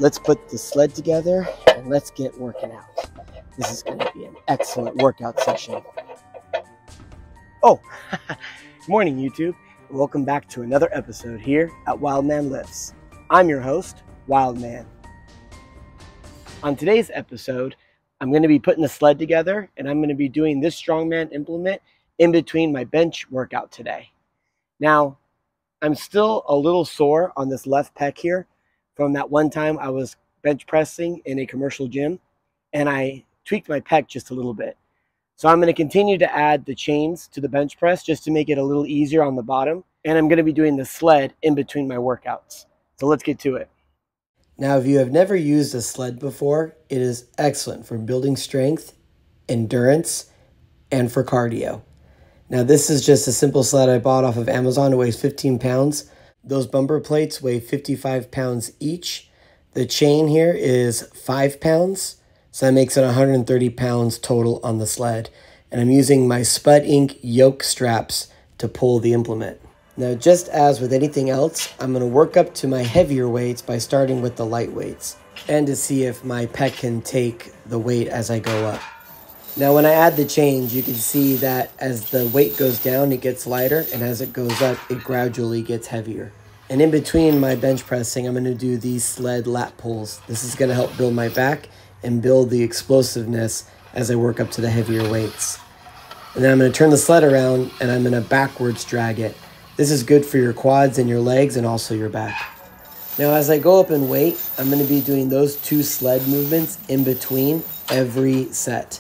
let's put the sled together and let's get working out. This is going to be an excellent workout session. Oh, good morning YouTube. Welcome back to another episode here at WILDMAN Lifts. I'm your host, WILDMAN. On today's episode, I'm going to be putting the sled together and I'm going to be doing this Strongman implement in between my bench workout today. Now, I'm still a little sore on this left pec here from that one time I was bench pressing in a commercial gym and I tweaked my pec just a little bit. So I'm going to continue to add the chains to the bench press just to make it a little easier on the bottom. And I'm going to be doing the sled in between my workouts. So let's get to it. Now, if you have never used a sled before, it is excellent for building strength, endurance, and for cardio. Now, this is just a simple sled I bought off of Amazon. It weighs 15 pounds. Those bumper plates weigh 55 pounds each. The chain here is 5 pounds. So that makes it 130 pounds total on the sled. And I'm using my Spud Inc. yoke straps to pull the implement. Now, just as with anything else, I'm going to work up to my heavier weights by starting with the light weights and to see if my pec can take the weight as I go up. Now, when I add the chains, you can see that as the weight goes down, it gets lighter, and as it goes up, it gradually gets heavier. And in between my bench pressing, I'm going to do these sled lat pulls. This is going to help build my back and build the explosiveness as I work up to the heavier weights. And then I'm going to turn the sled around, and I'm going to backwards drag it. This is good for your quads and your legs and also your back. Now, as I go up in weight, I'm going to be doing those two sled movements in between every set.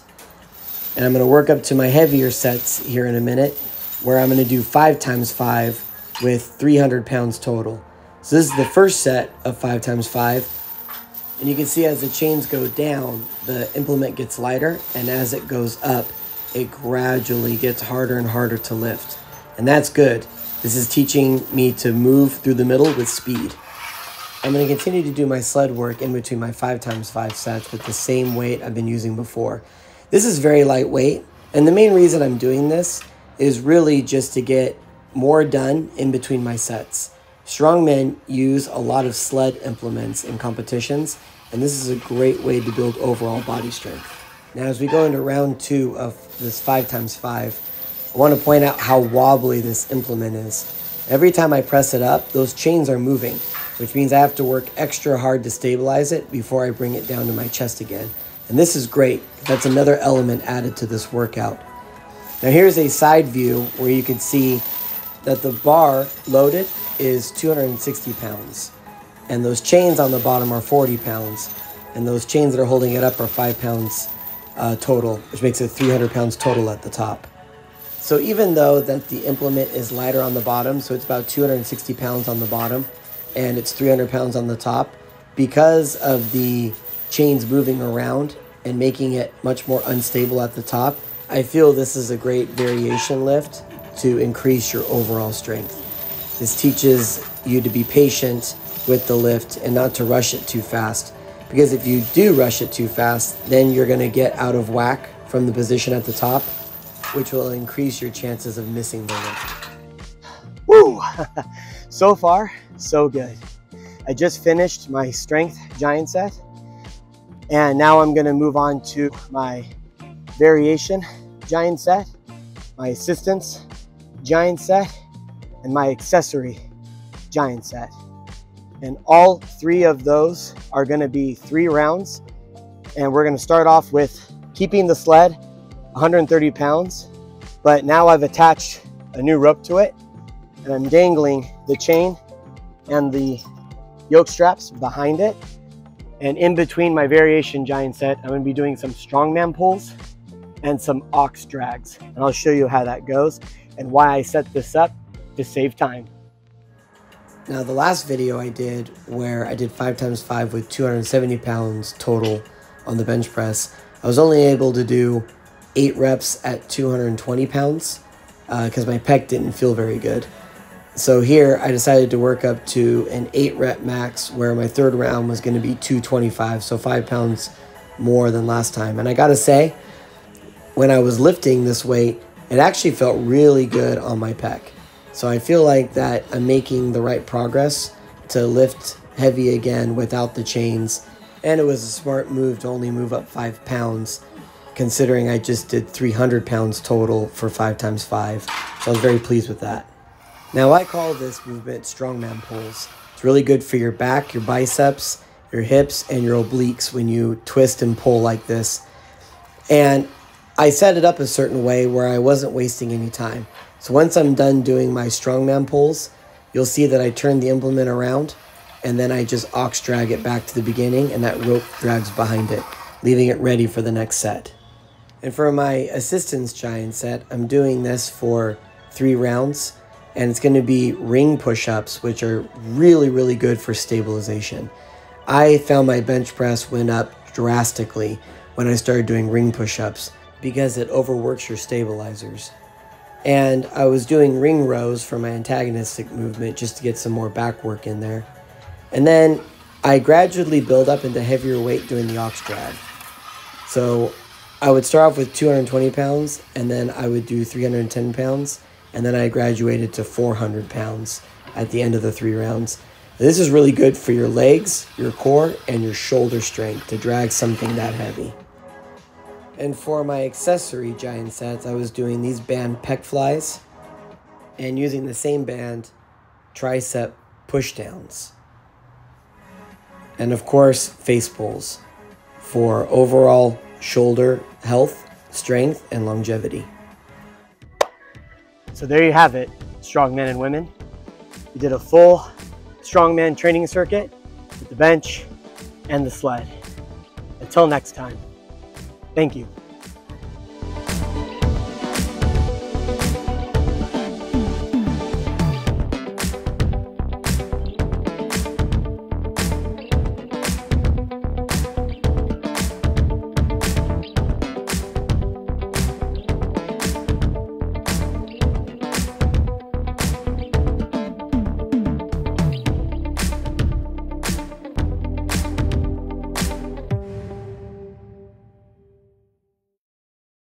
And I'm going to work up to my heavier sets here in a minute, where I'm going to do 5 times 5 with 300 pounds total. So this is the first set of 5 times 5. And you can see as the chains go down, the implement gets lighter. And as it goes up, it gradually gets harder and harder to lift. And that's good. This is teaching me to move through the middle with speed. I'm going to continue to do my sled work in between my 5 times 5 sets with the same weight I've been using before. This is very lightweight, and the main reason I'm doing this is really just to get more done in between my sets. Strongmen use a lot of sled implements in competitions, and this is a great way to build overall body strength. Now, as we go into round 2 of this 5 times 5, I want to point out how wobbly this implement is. Every time I press it up, those chains are moving, which means I have to work extra hard to stabilize it before I bring it down to my chest again. And this is great. That's another element added to this workout. Now here's a side view where you can see that the bar loaded is 260 pounds. And those chains on the bottom are 40 pounds. And those chains that are holding it up are 5 pounds total, which makes it 300 pounds total at the top. So even though that the implement is lighter on the bottom, so it's about 260 pounds on the bottom, and it's 300 pounds on the top, because of the chains moving around and making it much more unstable at the top, I feel this is a great variation lift to increase your overall strength. This teaches you to be patient with the lift and not to rush it too fast, because if you do rush it too fast, then you're going to get out of whack from the position at the top, which will increase your chances of missing the lift. Woo! So far, so good. I just finished my strength giant set. And now I'm going to move on to my variation giant set, my assistance giant set, and my accessory giant set. And all 3 of those are going to be 3 rounds. And we're going to start off with keeping the sled 130 pounds. But now I've attached a new rope to it. And I'm dangling the chain and the yoke straps behind it. And in between my variation giant set, I'm going to be doing some strongman pulls and some ox drags. And I'll show you how that goes and why I set this up to save time. Now, the last video I did where I did 5 times 5 with 270 pounds total on the bench press, I was only able to do 8 reps at 220 pounds because my pec didn't feel very good. So here I decided to work up to an 8 rep max where my 3rd round was going to be 225, so 5 pounds more than last time. And I gotta say, when I was lifting this weight, it actually felt really good on my pec. So I feel like that I'm making the right progress to lift heavy again without the chains. And it was a smart move to only move up 5 pounds, considering I just did 300 pounds total for 5 times 5. So I was very pleased with that. Now I call this movement strongman pulls. It's really good for your back, your biceps, your hips, and your obliques when you twist and pull like this. And I set it up a certain way where I wasn't wasting any time. So once I'm done doing my strongman pulls, you'll see that I turn the implement around and then I just aux drag it back to the beginning, and that rope drags behind it, leaving it ready for the next set. And for my assistance giant set, I'm doing this for 3 rounds, and it's going to be ring push-ups, which are really, really good for stabilization. I found my bench press went up drastically when I started doing ring push-ups because it overworks your stabilizers. And I was doing ring rows for my antagonistic movement just to get some more back work in there. And then I gradually build up into heavier weight doing the aux drag. So I would start off with 220 pounds, and then I would do 310 pounds, and then I graduated to 400 pounds at the end of the 3 rounds. This is really good for your legs, your core, and your shoulder strength to drag something that heavy. And for my accessory giant sets, I was doing these band pec flies and using the same band tricep push downs. And of course, face pulls for overall shoulder health, strength, and longevity. So there you have it, strong men and women. We did a full strongman training circuit with the bench and the sled. Until next time, thank you.